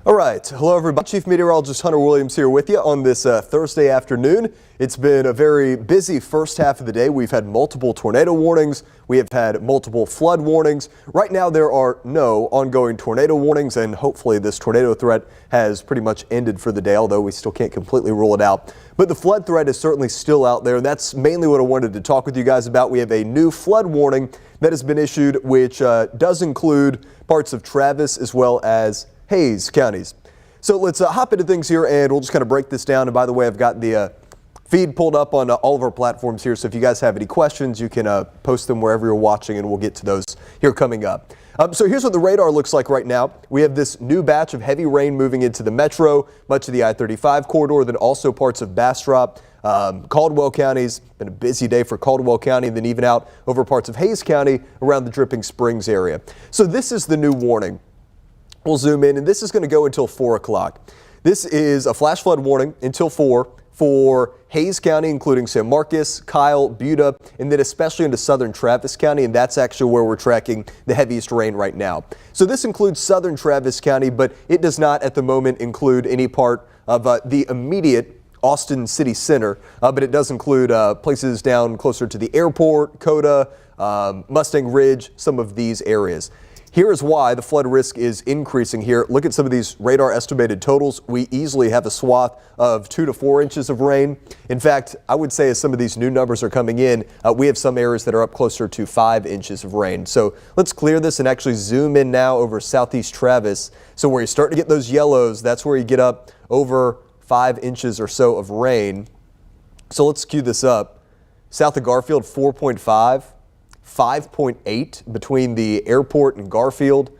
All right. Hello, everybody. Chief Meteorologist Hunter Williams here with you on this Thursday afternoon. It's been a very busy first half of the day. We've had multiple tornado warnings. We have had multiple flood warnings. Right now, there are no ongoing tornado warnings, and hopefully this tornado threat has pretty much ended for the day, although we still can't completely rule it out. But the flood threat is certainly still out there, and that's mainly what I wanted to talk with you guys about. We have a new flood warning that has been issued, which does include parts of Travis as well as Hays counties. So let's hop into things here, and we'll just kind of break this down. And by the way, I've got the feed pulled up on all of our platforms here. So if you guys have any questions, you can post them wherever you're watching, and we'll get to those here coming up. So here's what the radar looks like right now. We have this new batch of heavy rain moving into the metro, much of the I-35 corridor, then also parts of Bastrop, Caldwell counties. Been a busy day for Caldwell County, and then even out over parts of Hays County around the Dripping Springs area. So this is the new warning. We'll zoom in, and this is going to go until 4 o'clock. This is a flash flood warning until 4 for Hays County, including San Marcos, Kyle, Buda, and then especially into southern Travis County, and that's actually where we're tracking the heaviest rain right now. So this includes southern Travis County, but it does not at the moment include any part of the immediate Austin City Center, but it does include places down closer to the airport, Coda, Mustang Ridge, some of these areas. Here is why the flood risk is increasing here. Look at some of these radar estimated totals. We easily have a swath of 2 to 4 inches of rain. In fact, I would say as some of these new numbers are coming in, we have some areas that are up closer to 5 inches of rain. So let's clear this and actually zoom in now over southeast Travis. So where you start to get those yellows, that's where you get up over 5 inches or so of rain. So let's cue this up. South of Garfield, 4.5. 5.8 between the airport and Garfield,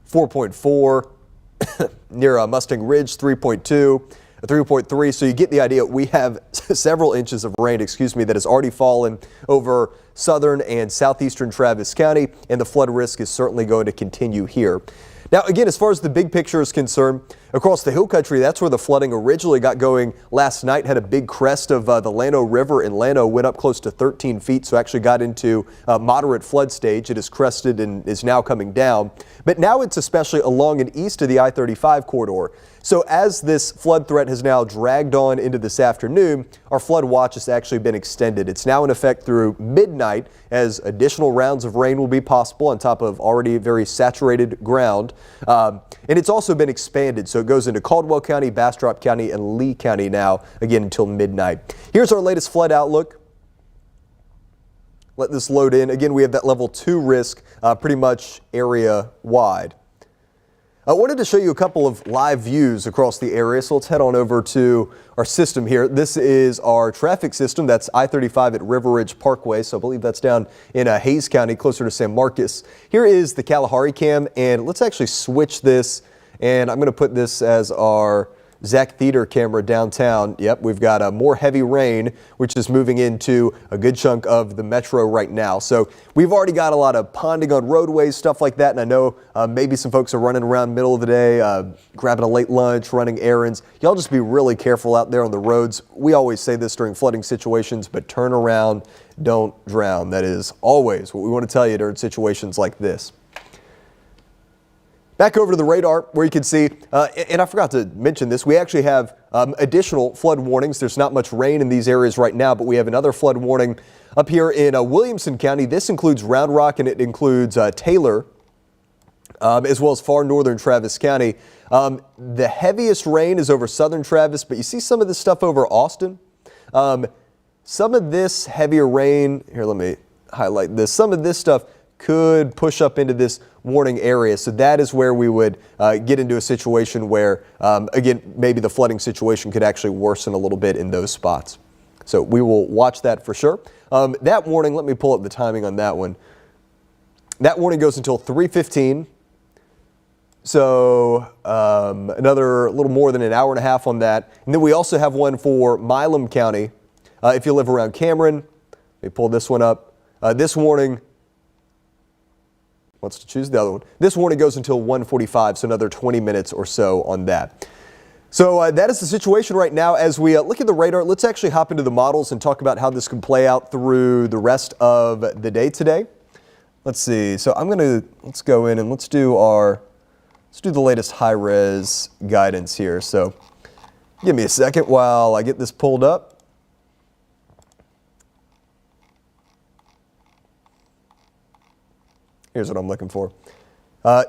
4.4 near Mustang Ridge, 3.2, 3.3. So you get the idea. We have several inches of rain, that has already fallen over southern and southeastern Travis County, and the flood risk is certainly going to continue here. Now, again, as far as the big picture is concerned, across the hill country, that's where the flooding originally got going last night. Had a big crest of the Llano River, and Llano went up close to 13 feet, so actually got into moderate flood stage. It is crested and is now coming down. But now it's especially along and east of the I-35 corridor. So as this flood threat has now dragged on into this afternoon, our flood watch has actually been extended. It's now in effect through midnight, as additional rounds of rain will be possible on top of already very saturated ground. And it's also been expanded, so it goes into Caldwell County, Bastrop County, and Lee County now, again, until midnight. Here's our latest flood outlook. Let this load in. Again, we have that level 2 risk pretty much area wide. I wanted to show you a couple of live views across the area, so let's head on over to our system here. This is our traffic system. That's I-35 at River Ridge Parkway, so I believe that's down in Hays County, closer to San Marcos. Here is the Kalahari cam, and let's actually switch this, and I'm going to put this as our Zach Theater camera downtown. Yep, we've got more heavy rain, which is moving into a good chunk of the metro right now. So we've already got a lot of ponding on roadways, stuff like that. And I know maybe some folks are running around middle of the day, grabbing a late lunch, running errands. Y'all just be really careful out there on the roads. We always say this during flooding situations, but turn around, don't drown. That is always what we want to tell you during situations like this. Back over to the radar where you can see, and I forgot to mention this, we actually have additional flood warnings. There's not much rain in these areas right now, but we have another flood warning up here in Williamson County. This includes Round Rock, and it includes Taylor, as well as far northern Travis County. The heaviest rain is over southern Travis, but you see some of this stuff over Austin. Some of this heavier rain, here, let me highlight this. Some of this stuff could push up into this warning area. So that is where we would get into a situation where, again, maybe the flooding situation could actually worsen a little bit in those spots. So we will watch that for sure. That warning, let me pull up the timing on that one. That warning goes until 3:15. So another little more than an hour and a half on that. And then we also have one for Milam County. If you live around Cameron, let me pull this one up. This warning wants to choose the other one. This warning goes until 1:45, so another 20 minutes or so on that. So that is the situation right now. As we look at the radar, let's actually hop into the models and talk about how this can play out through the rest of the day today. Let's see. So let's go in and let's Let's do the latest high-res guidance here. So give me a second while I get this pulled up. Here's what I'm looking for.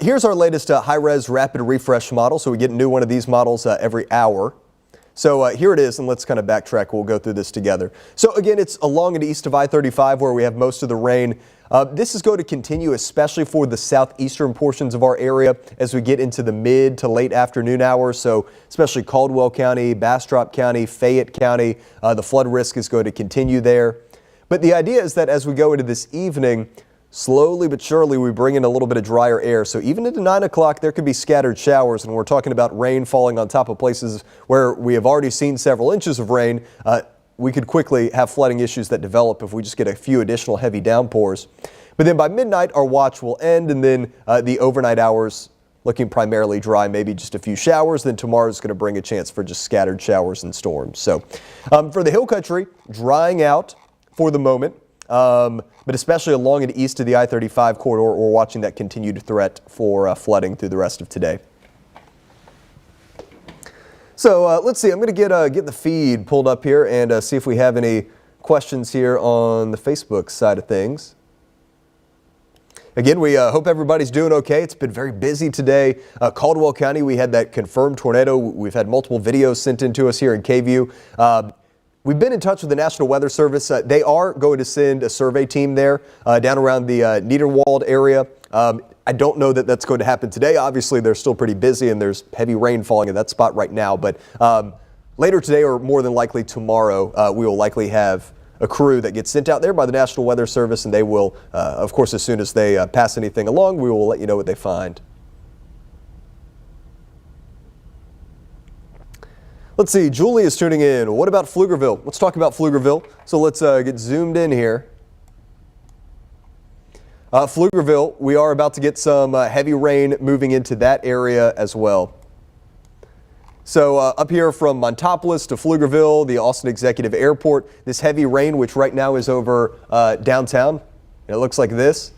Here's our latest high-res rapid refresh model. So we get a new one of these models every hour. So here it is, and let's kind of backtrack. We'll go through this together. So again, it's along and east of I-35 where we have most of the rain. This is going to continue, especially for the southeastern portions of our area as we get into the mid to late afternoon hours. So especially Caldwell County, Bastrop County, Fayette County, the flood risk is going to continue there. But the idea is that as we go into this evening, slowly but surely we bring in a little bit of drier air. So even into 9 o'clock, there could be scattered showers, and we're talking about rain falling on top of places where we have already seen several inches of rain. We could quickly have flooding issues that develop if we just get a few additional heavy downpours. But then by midnight, our watch will end, and then the overnight hours looking primarily dry, maybe just a few showers. Then tomorrow is going to bring a chance for just scattered showers and storms. So for the hill country, drying out for the moment. But especially along and east of the I-35 corridor, we're watching that continued threat for flooding through the rest of today. So let's see, I'm going to get the feed pulled up here and see if we have any questions here on the Facebook side of things. Again, we hope everybody's doing okay. It's been very busy today. Caldwell County, we had that confirmed tornado. We've had multiple videos sent in to us here in KVUE. We've been in touch with the National Weather Service. They are going to send a survey team there down around the Niederwald area. I don't know that that's going to happen today. Obviously, they're still pretty busy and there's heavy rain falling in that spot right now. But later today or more than likely tomorrow, we will likely have a crew that gets sent out there by the National Weather Service, and they will, of course, as soon as they pass anything along, we will let you know what they find. Let's see, Julie is tuning in. What about Pflugerville? Let's talk about Pflugerville. So let's get zoomed in here. Pflugerville, we are about to get some heavy rain moving into that area as well. So up here from Montopolis to Pflugerville, the Austin Executive Airport, this heavy rain, which right now is over downtown, it looks like this.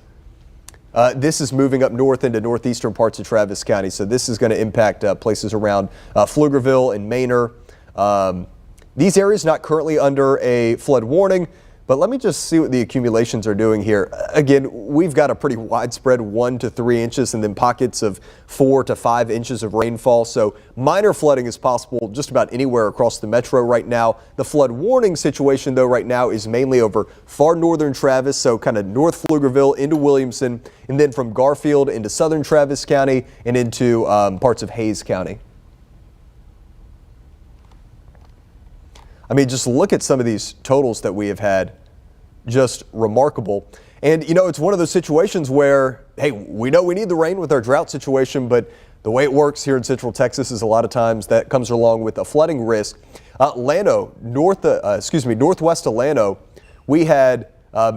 This is moving up north into northeastern parts of Travis County, so this is going to impact places around Pflugerville and Manor. These areas not currently under a flood warning, but let me just see what the accumulations are doing here. Again, we've got a pretty widespread 1 to 3 inches and then pockets of 4 to 5 inches of rainfall, so minor flooding is possible just about anywhere across the metro right now. The flood warning situation, though, right now is mainly over far northern Travis, so kind of north Pflugerville into Williamson, and then from Garfield into southern Travis County and into parts of Hayes County. I mean, just look at some of these totals that we have had. Just remarkable. And, you know, it's one of those situations where, hey, we know we need the rain with our drought situation, but the way it works here in Central Texas is a lot of times that comes along with a flooding risk. Llano, northwest of Llano, we had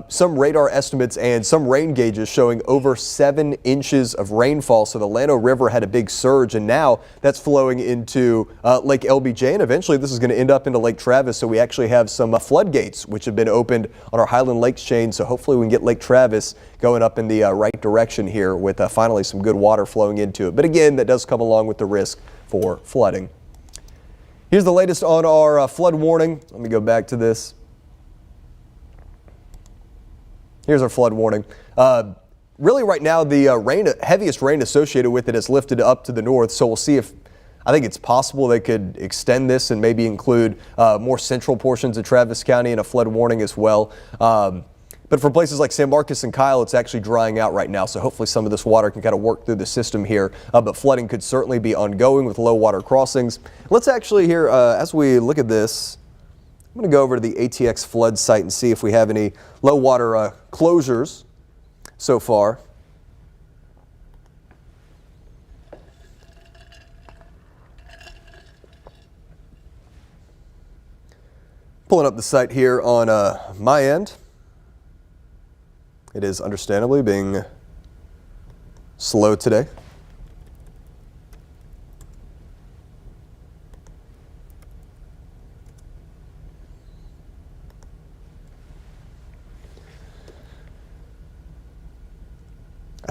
some radar estimates and some rain gauges showing over 7 inches of rainfall. So the Llano River had a big surge, and now that's flowing into Lake LBJ, and eventually this is going to end up into Lake Travis. So we actually have some floodgates which have been opened on our Highland Lakes chain. So hopefully we can get Lake Travis going up in the right direction here with finally some good water flowing into it. But again, that does come along with the risk for flooding. Here's the latest on our flood warning. Let me go back to this. Here's our flood warning. Really right now the heaviest rain associated with it has lifted up to the north, so we'll see if, I think it's possible they could extend this and maybe include more central portions of Travis County in a flood warning as well. But for places like San Marcos and Kyle, it's actually drying out right now, so hopefully some of this water can kind of work through the system here. But flooding could certainly be ongoing with low water crossings. Let's actually here, as we look at this, I'm going to go over to the ATX flood site and see if we have any low water closures so far. Pulling up the site here on my end. It is understandably being slow today.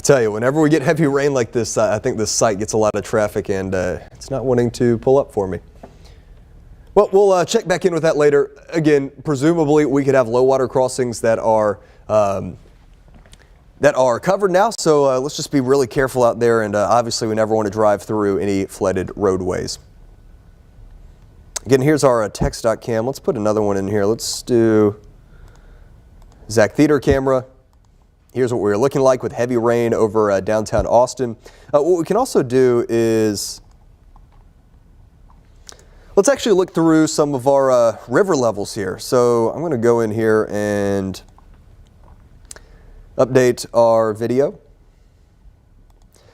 Tell you, whenever we get heavy rain like this, I think this site gets a lot of traffic, and it's not wanting to pull up for me. Well, we'll check back in with that later. Again, presumably we could have low water crossings that are covered now, so let's just be really careful out there, and obviously we never want to drive through any flooded roadways. Again, here's our text.cam. Let's put another one in here. Let's do Zach Theater camera. Here's what we're looking like with heavy rain over downtown Austin. What we can also do is let's actually look through some of our river levels here. So I'm going to go in here and update our video.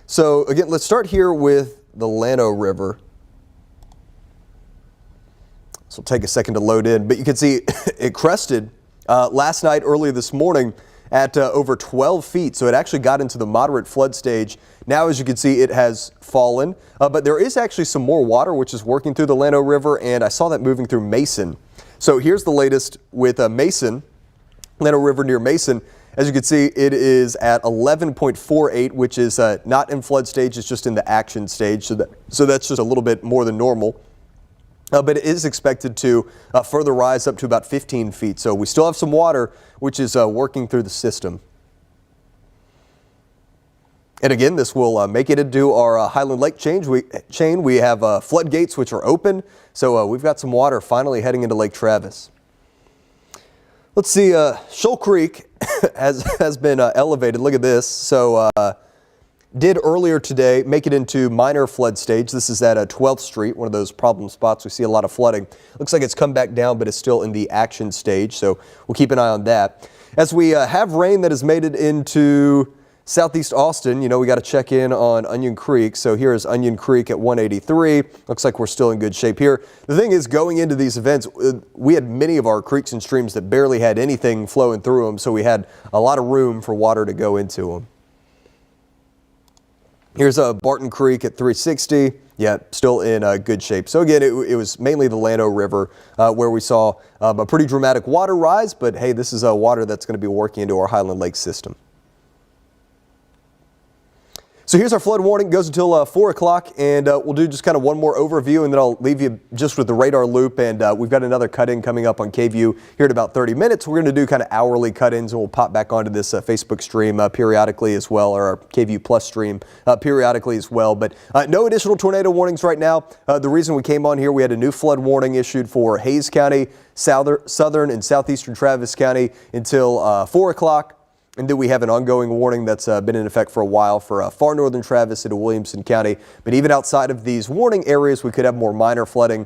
So again, let's start here with the Llano River. This will take a second to load in, but you can see it crested last night, early this morning at over 12 feet. So it actually got into the moderate flood stage. Now, as you can see, it has fallen, but there is actually some more water which is working through the Llano River, and I saw that moving through Mason. So here's the latest with Mason, Llano River near Mason. As you can see, it is at 11.48, which is not in flood stage, it's just in the action stage. So that's just a little bit more than normal. But it is expected to further rise up to about 15 feet. So we still have some water, which is working through the system. And again, this will make it into our Highland Lake chain. We have floodgates, which are open. So we've got some water finally heading into Lake Travis. Let's see, Shoal Creek has been elevated. Look at this. So did earlier today make it into minor flood stage. This is at 12th Street, one of those problem spots. We see a lot of flooding. Looks like it's come back down, but it's still in the action stage. So we'll keep an eye on that. As we have rain that has made it into southeast Austin, you know, we got to check in on Onion Creek. So here is Onion Creek at 183. Looks like we're still in good shape here. The thing is, going into these events, we had many of our creeks and streams that barely had anything flowing through them. So we had a lot of room for water to go into them. Here's Barton Creek at 360. Yeah, still in good shape. So again, it was mainly the Llano River where we saw a pretty dramatic water rise, but hey, this is water that's going to be working into our Highland Lake system. So here's our flood warning. It goes until 4 o'clock, and we'll do just kind of one more overview, and then I'll leave you just with the radar loop. And we've got another cut-in coming up on KVUE here in about 30 minutes. We're going to do kind of hourly cut-ins, and we'll pop back onto this Facebook stream periodically as well, or our KVUE Plus stream periodically as well. But no additional tornado warnings right now. The reason we came on here, we had a new flood warning issued for Hays County, southern and southeastern Travis County until 4 o'clock. And then we have an ongoing warning that's been in effect for a while for far northern Travis into Williamson County. But even outside of these warning areas, we could have more minor flooding.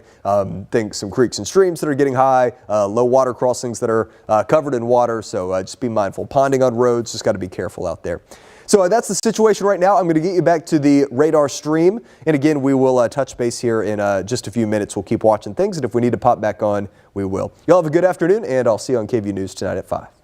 Think some creeks and streams that are getting high, low water crossings that are covered in water. So just be mindful. Ponding on roads, just got to be careful out there. So that's the situation right now. I'm going to get you back to the radar stream. And again, we will touch base here in just a few minutes. We'll keep watching things. And if we need to pop back on, we will. Y'all have a good afternoon, and I'll see you on KVUE News tonight at 5.